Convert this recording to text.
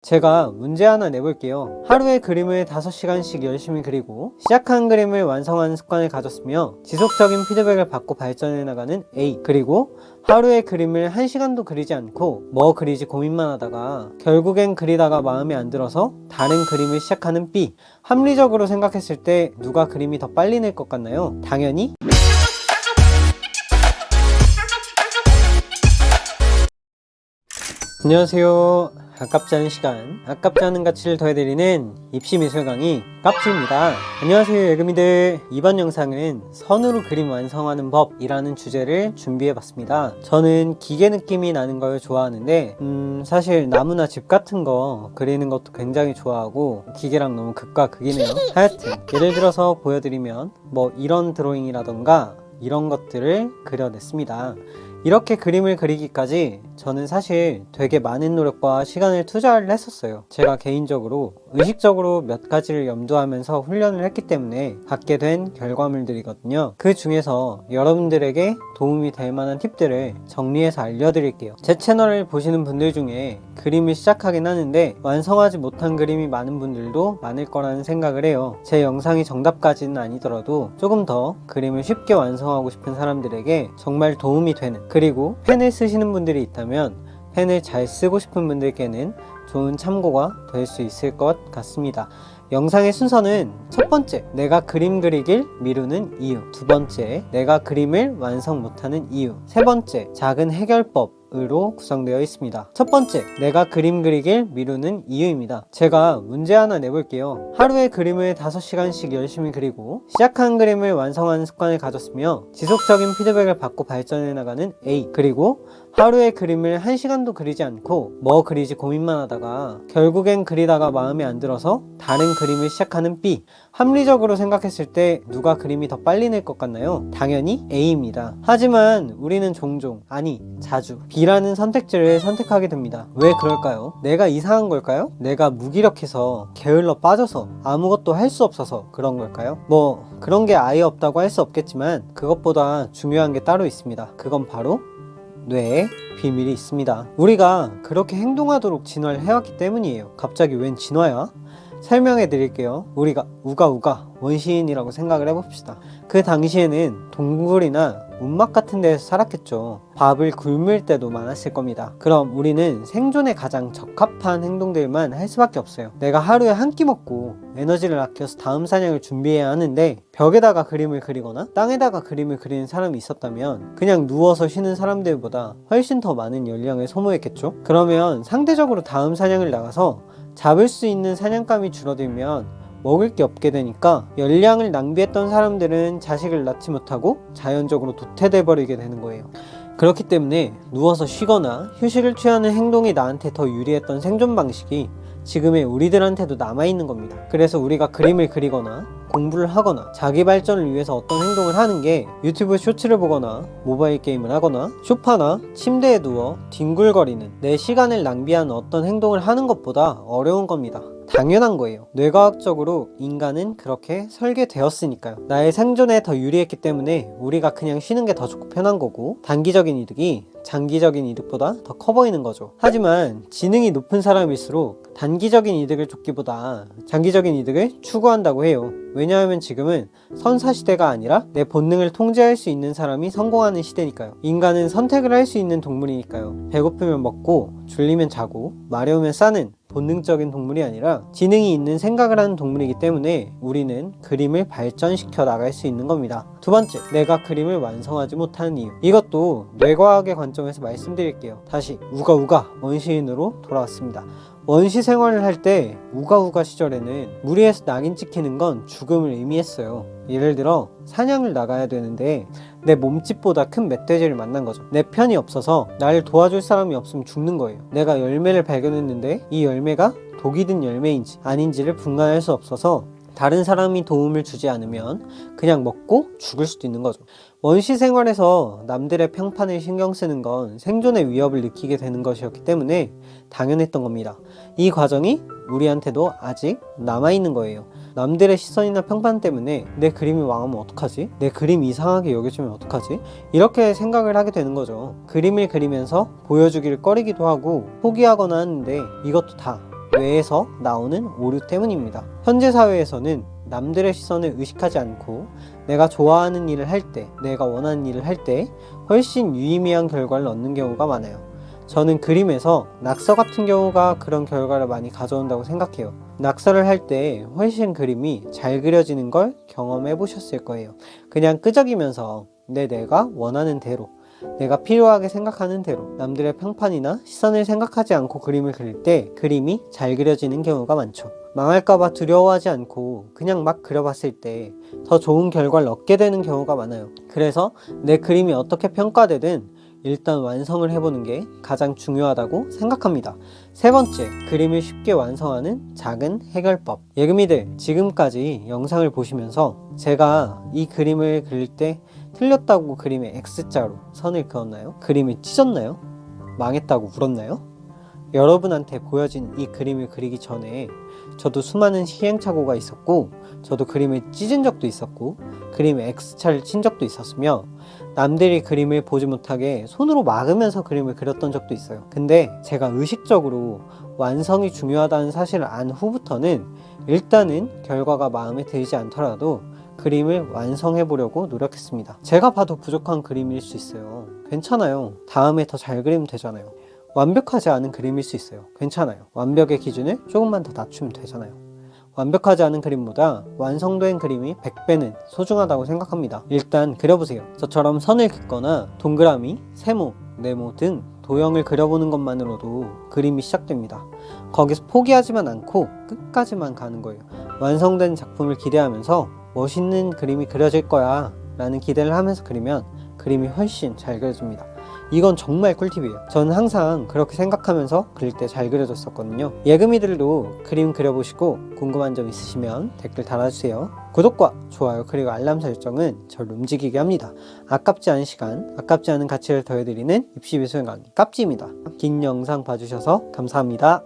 제가 문제 하나 내볼게요. 하루에 그림을 5시간씩 열심히 그리고 시작한 그림을 완성하는 습관을 가졌으며 지속적인 피드백을 받고 발전해 나가는 A, 그리고 하루에 그림을 1시간도 그리지 않고 뭐 그리지 고민만 하다가 결국엔 그리다가 마음에 안 들어서 다른 그림을 시작하는 B. 합리적으로 생각했을 때 누가 그림이 더 빨리 낼 것 같나요? 당연히 안녕하세요. 아깝지 않은 시간, 아깝지 않은 가치를 더해드리는 입시미술 강의 깝지입니다. 안녕하세요 예금이들. 이번 영상은 선으로 그림 완성하는 법이라는 주제를 준비해봤습니다. 저는 기계 느낌이 나는 걸 좋아하는데 사실 나무나 집 같은 거 그리는 것도 굉장히 좋아하고 기계랑 너무 극과 극이네요. 하여튼 예를 들어서 보여드리면 뭐 이런 드로잉이라던가 이런 것들을 그려냈습니다. 이렇게 그림을 그리기까지 저는 사실 되게 많은 노력과 시간을 투자를 했었어요. 제가 개인적으로 의식적으로 몇 가지를 염두하면서 훈련을 했기 때문에 갖게 된 결과물들이거든요. 그 중에서 여러분들에게 도움이 될 만한 팁들을 정리해서 알려드릴게요. 제 채널을 보시는 분들 중에 그림을 시작하긴 하는데 완성하지 못한 그림이 많은 분들도 많을 거라는 생각을 해요. 제 영상이 정답까지는 아니더라도 조금 더 그림을 쉽게 완성하고 싶은 사람들에게 정말 도움이 되는, 그리고 펜을 쓰시는 분들이 있다면 펜을 잘 쓰고 싶은 분들께는 좋은 참고가 될 수 있을 것 같습니다. 영상의 순서는 첫 번째, 내가 그림 그리길 미루는 이유. 두 번째, 내가 그림을 완성 못하는 이유. 세 번째, 작은 해결법으로 구성되어 있습니다. 첫 번째, 내가 그림 그리길 미루는 이유입니다. 제가 문제 하나 내볼게요. 하루에 그림을 5시간씩 열심히 그리고 시작한 그림을 완성하는 습관을 가졌으며 지속적인 피드백을 받고 발전해 나가는 A, 그리고 하루에 그림을 1시간도 그리지 않고 뭐 그리지 고민만 하다가 결국엔 그리다가 마음에 안 들어서 다른 그림을 시작하는 B. 합리적으로 생각했을 때 누가 그림이 더 빨리 낼 것 같나요? 당연히 A입니다. 하지만 우리는 종종, 아니 자주 B라는 선택지를 선택하게 됩니다. 왜 그럴까요? 내가 이상한 걸까요? 내가 무기력해서 게을러 빠져서 아무것도 할 수 없어서 그런 걸까요? 뭐 그런 게 아예 없다고 할 수 없겠지만 그것보다 중요한 게 따로 있습니다. 그건 바로 뇌에 비밀이 있습니다. 우리가 그렇게 행동하도록 진화를 해왔기 때문이에요. 갑자기 웬 진화야? 설명해 드릴게요. 우리가 우가우가 원시인이라고 생각을 해봅시다. 그 당시에는 동굴이나 움막 같은 데서 살았겠죠. 밥을 굶을 때도 많았을 겁니다. 그럼 우리는 생존에 가장 적합한 행동들만 할 수밖에 없어요. 내가 하루에 한 끼 먹고 에너지를 아껴서 다음 사냥을 준비해야 하는데 벽에다가 그림을 그리거나 땅에다가 그림을 그리는 사람이 있었다면 그냥 누워서 쉬는 사람들보다 훨씬 더 많은 열량을 소모했겠죠. 그러면 상대적으로 다음 사냥을 나가서 잡을 수 있는 사냥감이 줄어들면 먹을 게 없게 되니까 열량을 낭비했던 사람들은 자식을 낳지 못하고 자연적으로 도태돼 버리게 되는 거예요. 그렇기 때문에 누워서 쉬거나 휴식을 취하는 행동이 나한테 더 유리했던 생존 방식이 지금의 우리들한테도 남아있는 겁니다. 그래서 우리가 그림을 그리거나 공부를 하거나 자기 발전을 위해서 어떤 행동을 하는 게 유튜브 쇼츠를 보거나 모바일 게임을 하거나 소파나 침대에 누워 뒹굴거리는, 내 시간을 낭비하는 어떤 행동을 하는 것보다 어려운 겁니다. 당연한 거예요. 뇌과학적으로 인간은 그렇게 설계되었으니까요. 나의 생존에 더 유리했기 때문에 우리가 그냥 쉬는 게 더 좋고 편한 거고, 단기적인 이득이 장기적인 이득보다 더 커 보이는 거죠. 하지만 지능이 높은 사람일수록 단기적인 이득을 쫓기보다 장기적인 이득을 추구한다고 해요. 왜냐하면 지금은 선사시대가 아니라 내 본능을 통제할 수 있는 사람이 성공하는 시대니까요. 인간은 선택을 할 수 있는 동물이니까요. 배고프면 먹고 졸리면 자고 마려우면 싸는 본능적인 동물이 아니라 지능이 있는 생각을 하는 동물이기 때문에 우리는 그림을 발전시켜 나갈 수 있는 겁니다. 두 번째, 내가 그림을 완성하지 못하는 이유. 이것도 뇌과학의 관점에서 말씀드릴게요. 다시 우가우가 원시인으로 돌아왔습니다. 원시 생활을 할 때 우가우가 시절에는 무리해서 낙인 찍히는 건 죽음을 의미했어요. 예를 들어 사냥을 나가야 되는데 내 몸집보다 큰 멧돼지를 만난 거죠. 내 편이 없어서 나를 도와줄 사람이 없으면 죽는 거예요. 내가 열매를 발견했는데 이 열매가 독이 든 열매인지 아닌지를 분간할 수 없어서 다른 사람이 도움을 주지 않으면 그냥 먹고 죽을 수도 있는 거죠. 원시 생활에서 남들의 평판을 신경 쓰는 건 생존의 위협을 느끼게 되는 것이었기 때문에 당연했던 겁니다. 이 과정이 우리한테도 아직 남아있는 거예요. 남들의 시선이나 평판 때문에 내 그림이 망하면 어떡하지? 내 그림이 이상하게 여겨지면 어떡하지? 이렇게 생각을 하게 되는 거죠. 그림을 그리면서 보여주기를 꺼리기도 하고 포기하거나 하는데 이것도 다 뇌에서 나오는 오류 때문입니다. 현재 사회에서는 남들의 시선을 의식하지 않고 내가 좋아하는 일을 할 때, 내가 원하는 일을 할 때 훨씬 유의미한 결과를 얻는 경우가 많아요. 저는 그림에서 낙서 같은 경우가 그런 결과를 많이 가져온다고 생각해요. 낙서를 할 때 훨씬 그림이 잘 그려지는 걸 경험해 보셨을 거예요. 그냥 끄적이면서 내가 원하는 대로, 내가 필요하게 생각하는 대로 남들의 평판이나 시선을 생각하지 않고 그림을 그릴 때 그림이 잘 그려지는 경우가 많죠. 망할까봐 두려워하지 않고 그냥 막 그려봤을 때 더 좋은 결과를 얻게 되는 경우가 많아요. 그래서 내 그림이 어떻게 평가되든 일단 완성을 해보는 게 가장 중요하다고 생각합니다. 세 번째, 그림을 쉽게 완성하는 작은 해결법. 예금이들, 지금까지 영상을 보시면서 제가 이 그림을 그릴 때 틀렸다고 그림에 X자로 선을 그었나요? 그림이 찢었나요? 망했다고 울었나요? 여러분한테 보여진 이 그림을 그리기 전에 저도 수많은 시행착오가 있었고, 저도 그림을 찢은 적도 있었고, 그림에 X자를 친 적도 있었으며, 남들이 그림을 보지 못하게 손으로 막으면서 그림을 그렸던 적도 있어요. 근데 제가 의식적으로 완성이 중요하다는 사실을 안 후부터는 일단은 결과가 마음에 들지 않더라도 그림을 완성해 보려고 노력했습니다. 제가 봐도 부족한 그림일 수 있어요. 괜찮아요. 다음에 더 잘 그리면 되잖아요. 완벽하지 않은 그림일 수 있어요. 괜찮아요. 완벽의 기준을 조금만 더 낮추면 되잖아요. 완벽하지 않은 그림보다 완성된 그림이 100배는 소중하다고 생각합니다. 일단 그려보세요. 저처럼 선을 긋거나 동그라미, 세모, 네모 등 도형을 그려보는 것만으로도 그림이 시작됩니다. 거기서 포기하지만 않고 끝까지만 가는 거예요. 완성된 작품을 기대하면서 멋있는 그림이 그려질 거야 라는 기대를 하면서 그리면 그림이 훨씬 잘 그려집니다. 이건 정말 꿀팁이에요. 저는 항상 그렇게 생각하면서 그릴 때 잘 그려졌었거든요. 예금이들도 그림 그려보시고 궁금한 점 있으시면 댓글 달아주세요. 구독과 좋아요 그리고 알람 설정은 저를 움직이게 합니다. 아깝지 않은 시간, 아깝지 않은 가치를 더해드리는 입시미술 강의 깝지입니다. 긴 영상 봐주셔서 감사합니다.